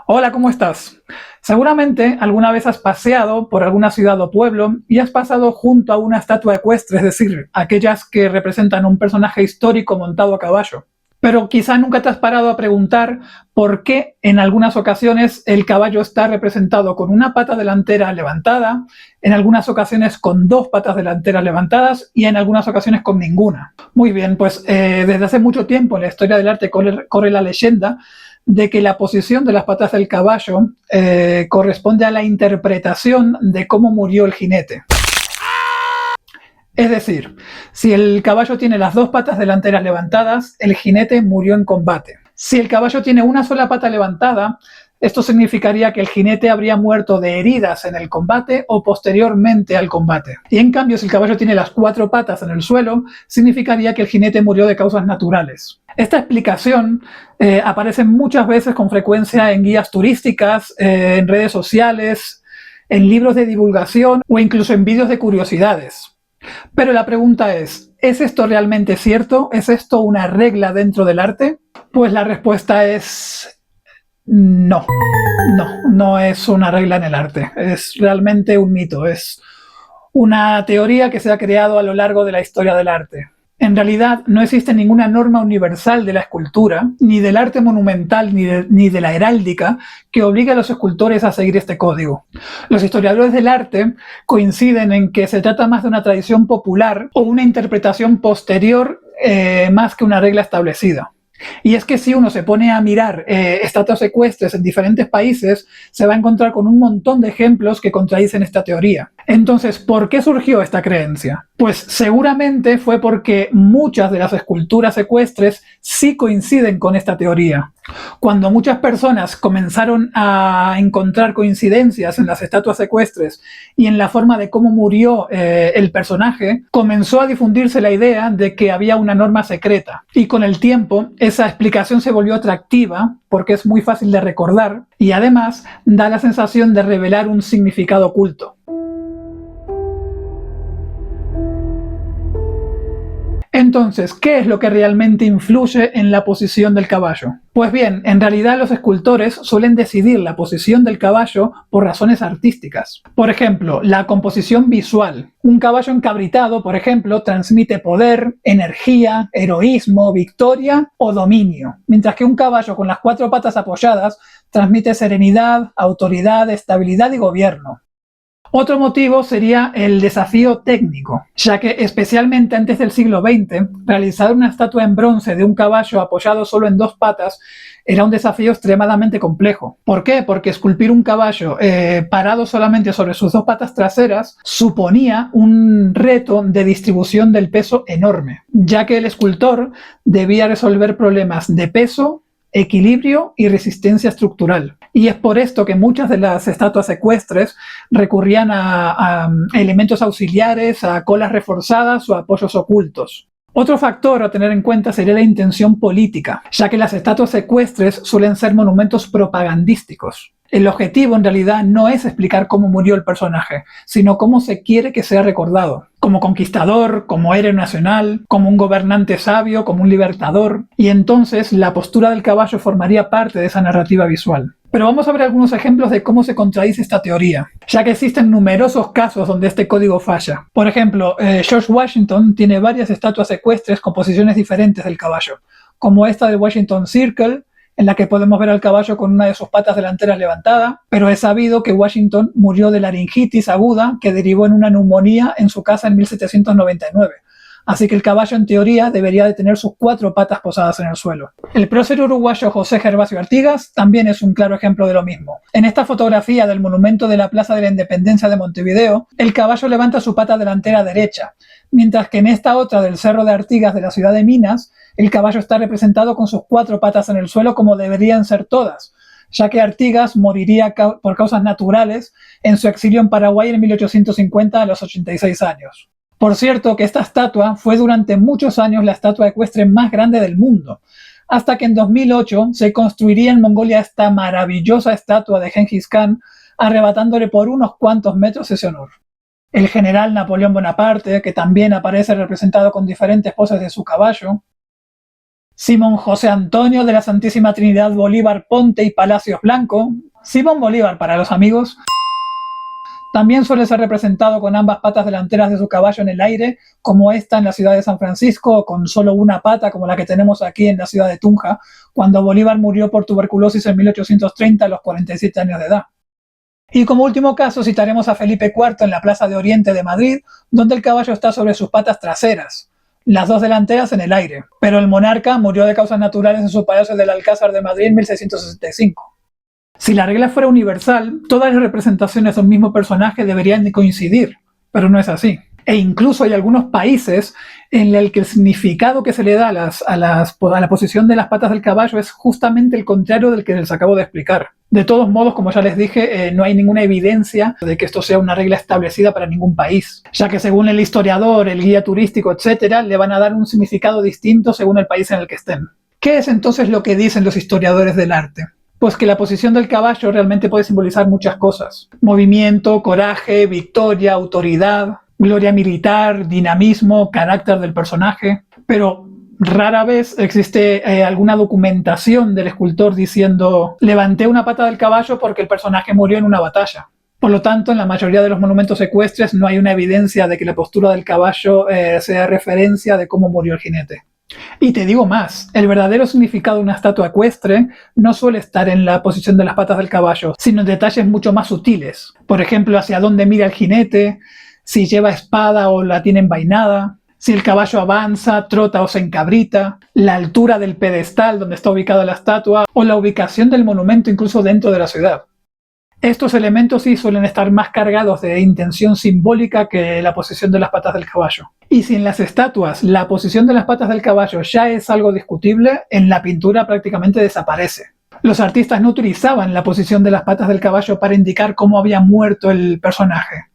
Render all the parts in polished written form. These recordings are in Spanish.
Hola, ¿cómo estás? Seguramente alguna vez has paseado por alguna ciudad o pueblo y has pasado junto a una estatua ecuestre, es decir, aquellas que representan un personaje histórico montado a caballo. Pero quizá nunca te has parado a preguntar por qué en algunas ocasiones el caballo está representado con una pata delantera levantada, en algunas ocasiones con dos patas delanteras levantadas y en algunas ocasiones con ninguna. Muy bien, pues desde hace mucho tiempo en la historia del arte corre la leyenda de que la posición de las patas del caballo corresponde a la interpretación de cómo murió el jinete. Es decir, si el caballo tiene las dos patas delanteras levantadas, el jinete murió en combate. Si el caballo tiene una sola pata levantada, esto significaría que el jinete habría muerto de heridas en el combate o posteriormente al combate. Y en cambio, si el caballo tiene las cuatro patas en el suelo, significaría que el jinete murió de causas naturales. Esta explicación aparece muchas veces con frecuencia en guías turísticas, en redes sociales, en libros de divulgación o incluso en vídeos de curiosidades. Pero la pregunta ¿es esto realmente cierto? ¿Es esto una regla dentro del arte? Pues la respuesta es no. No es una regla en el arte. Es realmente un mito. Es una teoría que se ha creado a lo largo de la historia del arte. En realidad no existe ninguna norma universal de la escultura, ni del arte monumental, ni de la heráldica, que obligue a los escultores a seguir este código. Los historiadores del arte coinciden en que se trata más de una tradición popular o una interpretación posterior más que una regla establecida. Y es que si uno se pone a mirar estatuas ecuestres en diferentes países, se va a encontrar con un montón de ejemplos que contradicen esta teoría. Entonces, ¿por qué surgió esta creencia? Pues seguramente fue porque muchas de las esculturas ecuestres sí coinciden con esta teoría. Cuando muchas personas comenzaron a encontrar coincidencias en las estatuas ecuestres y en la forma de cómo murió el personaje, comenzó a difundirse la idea de que había una norma secreta. Y con el tiempo, esa explicación se volvió atractiva porque es muy fácil de recordar y además da la sensación de revelar un significado oculto. Entonces, ¿qué es lo que realmente influye en la posición del caballo? Pues bien, en realidad los escultores suelen decidir la posición del caballo por razones artísticas. Por ejemplo, la composición visual. Un caballo encabritado, por ejemplo, transmite poder, energía, heroísmo, victoria o dominio, mientras que un caballo con las cuatro patas apoyadas transmite serenidad, autoridad, estabilidad y gobierno. Otro motivo sería el desafío técnico, ya que especialmente antes del siglo XX, realizar una estatua en bronce de un caballo apoyado solo en dos patas era un desafío extremadamente complejo. ¿Por qué? Porque esculpir un caballo parado solamente sobre sus dos patas traseras suponía un reto de distribución del peso enorme, ya que el escultor debía resolver problemas de peso, equilibrio y resistencia estructural. Y es por esto que muchas de las estatuas ecuestres recurrían a elementos auxiliares, a colas reforzadas o apoyos ocultos. Otro factor a tener en cuenta sería la intención política, ya que las estatuas ecuestres suelen ser monumentos propagandísticos. El objetivo en realidad no es explicar cómo murió el personaje, sino cómo se quiere que sea recordado. Como conquistador, como héroe nacional, como un gobernante sabio, como un libertador. Y entonces la postura del caballo formaría parte de esa narrativa visual. Pero vamos a ver algunos ejemplos de cómo se contradice esta teoría, ya que existen numerosos casos donde este código falla. Por ejemplo, George Washington tiene varias estatuas ecuestres con posiciones diferentes del caballo, como esta del Washington Circle, en la que podemos ver al caballo con una de sus patas delanteras levantada, pero es sabido que Washington murió de laringitis aguda que derivó en una neumonía en su casa en 1799. Así que el caballo en teoría debería de tener sus cuatro patas posadas en el suelo. El prócer uruguayo José Gervasio Artigas también es un claro ejemplo de lo mismo. En esta fotografía del monumento de la Plaza de la Independencia de Montevideo, el caballo levanta su pata delantera derecha, mientras que en esta otra del Cerro de Artigas de la ciudad de Minas, el caballo está representado con sus cuatro patas en el suelo como deberían ser todas, ya que Artigas moriría por causas naturales en su exilio en Paraguay en 1850 a los 86 años. Por cierto que esta estatua fue durante muchos años la estatua ecuestre más grande del mundo, hasta que en 2008 se construiría en Mongolia esta maravillosa estatua de Gengis Khan, arrebatándole por unos cuantos metros ese honor. El general Napoleón Bonaparte, que también aparece representado con diferentes poses de su caballo. Simón José Antonio de la Santísima Trinidad Bolívar Ponte y Palacios Blanco, Simón Bolívar para los amigos, también suele ser representado con ambas patas delanteras de su caballo en el aire, como esta en la ciudad de San Francisco, o con solo una pata, como la que tenemos aquí en la ciudad de Tunja, cuando Bolívar murió por tuberculosis en 1830 a los 47 años de edad. Y como último caso citaremos a Felipe IV en la Plaza de Oriente de Madrid, donde el caballo está sobre sus patas traseras, las dos delanteras en el aire, pero el monarca murió de causas naturales en su palacio del Alcázar de Madrid en 1665. Si la regla fuera universal, todas las representaciones de un mismo personaje deberían de coincidir, pero no es así. E incluso hay algunos países en el que el significado que se le da a la posición de las patas del caballo es justamente el contrario del que les acabo de explicar. De todos modos, como ya les dije, no hay ninguna evidencia de que esto sea una regla establecida para ningún país, ya que según el historiador, el guía turístico, etc., le van a dar un significado distinto según el país en el que estén. ¿Qué es entonces lo que dicen los historiadores del arte? Pues que la posición del caballo realmente puede simbolizar muchas cosas. Movimiento, coraje, victoria, autoridad, gloria militar, dinamismo, carácter del personaje. Pero rara vez existe alguna documentación del escultor diciendo levanté una pata del caballo porque el personaje murió en una batalla. Por lo tanto, en la mayoría de los monumentos ecuestres no hay una evidencia de que la postura del caballo sea referencia de cómo murió el jinete. Y te digo más, el verdadero significado de una estatua ecuestre no suele estar en la posición de las patas del caballo, sino en detalles mucho más sutiles. Por ejemplo, hacia dónde mira el jinete, si lleva espada o la tiene envainada, si el caballo avanza, trota o se encabrita, la altura del pedestal donde está ubicada la estatua o la ubicación del monumento incluso dentro de la ciudad. Estos elementos sí suelen estar más cargados de intención simbólica que la posición de las patas del caballo. Y si en las estatuas la posición de las patas del caballo ya es algo discutible, en la pintura prácticamente desaparece. Los artistas no utilizaban la posición de las patas del caballo para indicar cómo había muerto el personaje,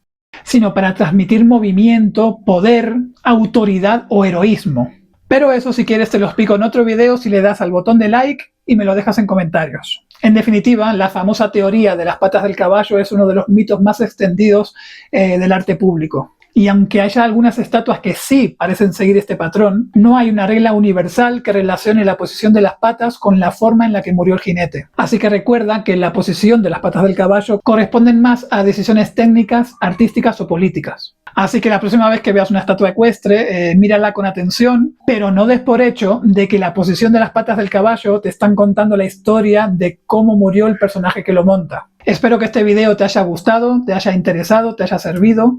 sino para transmitir movimiento, poder, autoridad o heroísmo. Pero eso, si quieres, te lo explico en otro video si le das al botón de like y me lo dejas en comentarios. En definitiva, la famosa teoría de las patas del caballo es uno de los mitos más extendidos del arte público. Y aunque haya algunas estatuas que sí parecen seguir este patrón, no hay una regla universal que relacione la posición de las patas con la forma en la que murió el jinete. Así que recuerda que la posición de las patas del caballo corresponden más a decisiones técnicas, artísticas o políticas. Así que la próxima vez que veas una estatua ecuestre, mírala con atención, pero no des por hecho de que la posición de las patas del caballo te están contando la historia de cómo murió el personaje que lo monta. Espero que este video te haya gustado, te haya interesado, te haya servido.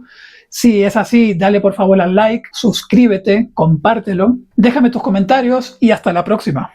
Si es así, dale por favor al like, suscríbete, compártelo, déjame tus comentarios y hasta la próxima.